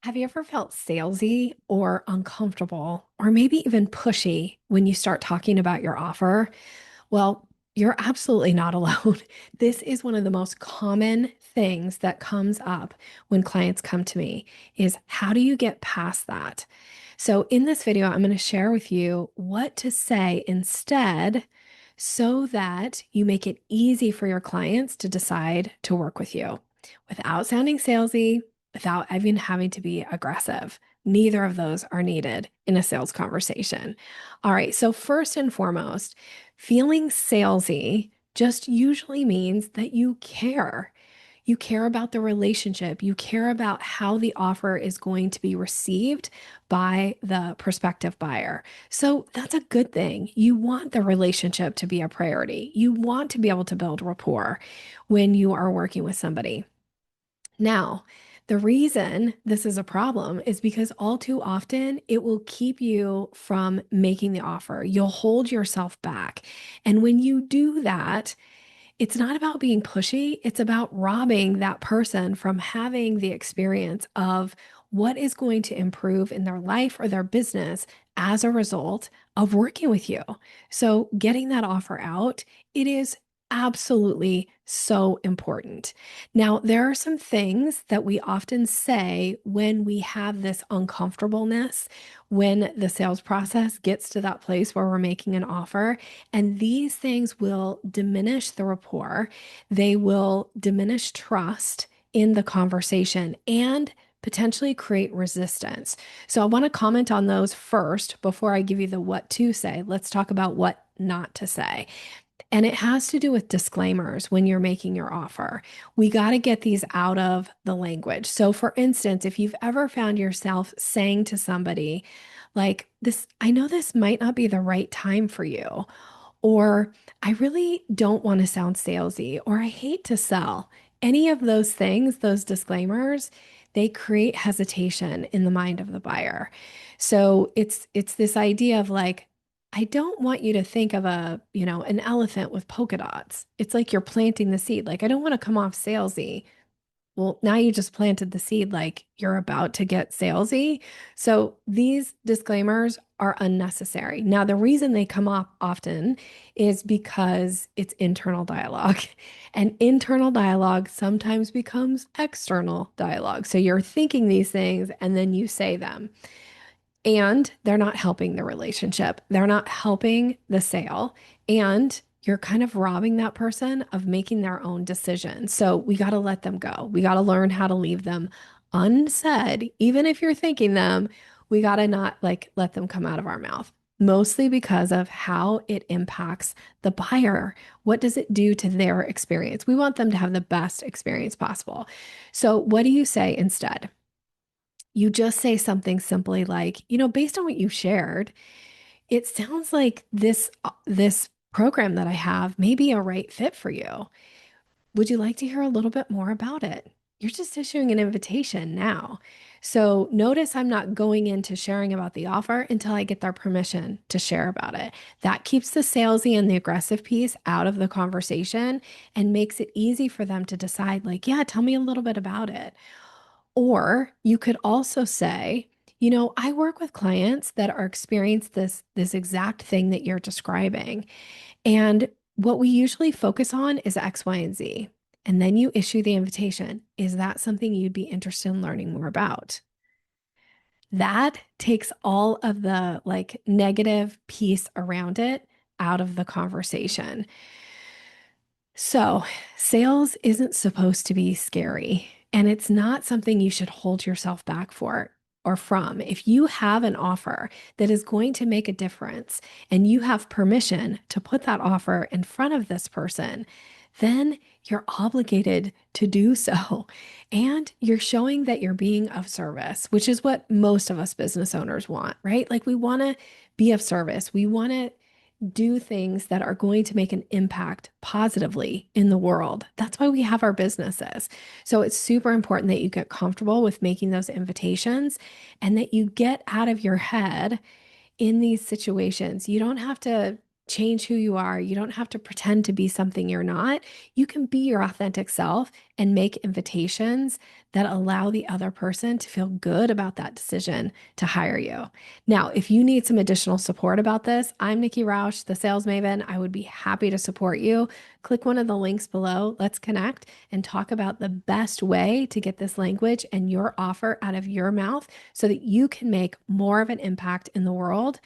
Have you ever felt salesy or uncomfortable or maybe even pushy when you start talking about your offer? Well, you're absolutely not alone. This is one of the most common things that comes up when clients come to me is how do you get past that? So in this video, I'm going to share with you what to say instead so that you make it easy for your clients to decide to work with you without sounding salesy, without even having to be aggressive. Neither of those are needed in a sales conversation. All right, so first and foremost, feeling salesy just usually means that you care. You care about the relationship. You care about how the offer is going to be received by the prospective buyer. So that's a good thing. You want the relationship to be a priority. You want to be able to build rapport when you are working with somebody. Now, the reason this is a problem is because all too often it will keep you from making the offer. You'll hold yourself back. And when you do that, it's not about being pushy, it's about robbing that person from having the experience of what is going to improve in their life or their business as a result of working with you. So, getting that offer out, it is absolutely so important. Now, there are some things that we often say when we have this uncomfortableness, when the sales process gets to that place where we're making an offer. And these things will diminish the rapport. They will diminish trust in the conversation and potentially create resistance. So I want to comment on those first before I give you the what to say. Let's talk about what not to say. And it has to do with disclaimers when you're making your offer. We got to get these out of the language. So, for instance, if you've ever found yourself saying to somebody, like, this, I know this might not be the right time for you, or I really don't want to sound salesy, or I hate to sell. Any of those things, those disclaimers, they create hesitation in the mind of the buyer. So it's this idea of like, I don't want you to think of an elephant with polka dots. It's like you're planting the seed. Like, I don't want to come off salesy. Well, now you just planted the seed like you're about to get salesy. So these disclaimers are unnecessary. Now, the reason they come up often is because it's internal dialogue. And internal dialogue sometimes becomes external dialogue. So you're thinking these things and then you say them. And they're not helping the relationship. They're not helping the sale. And you're kind of robbing that person of making their own decision. So we got to let them go. We got to learn how to leave them unsaid. Even if you're thinking them, we got to not like let them come out of our mouth, mostly because of how it impacts the buyer. What does it do to their experience? We want them to have the best experience possible. So, what do you say instead? You just say something simply like, based on what you shared, it sounds like this program that I have may be a right fit for you. Would you like to hear a little bit more about it? You're just issuing an invitation now. So notice I'm not going into sharing about the offer until I get their permission to share about it. That keeps the salesy and the aggressive piece out of the conversation and makes it easy for them to decide, like, yeah, tell me a little bit about it. Or you could also say, I work with clients that are experiencing this exact thing that you're describing. And what we usually focus on is X, Y, and Z. And then you issue the invitation. Is that something you'd be interested in learning more about? That takes all of the like negative piece around it out of the conversation. So, sales isn't supposed to be scary, and it's not something you should hold yourself back for or from. If you have an offer that is going to make a difference and you have permission to put that offer in front of this person, then you're obligated to do so. And you're showing that you're being of service, which is what most of us business owners want, right? Like we want to be of service. We want to do things that are going to make an impact positively in the world. That's why we have our businesses. So it's super important that you get comfortable with making those invitations and that you get out of your head in these situations. You don't have to Change who you are. You don't have to pretend to be something you're not. You can be your authentic self and make invitations that allow the other person to feel good about that decision to hire you. Now, if you need some additional support about this, I'm Nikki Rausch, the sales maven. I would be happy to support you. Click one of the links below. Let's connect and talk about the best way to get this language and your offer out of your mouth so that you can make more of an impact in the world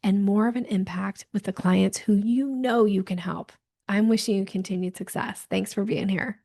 and more of an impact with the clients who you know you can help. I'm wishing you continued success. Thanks for being here.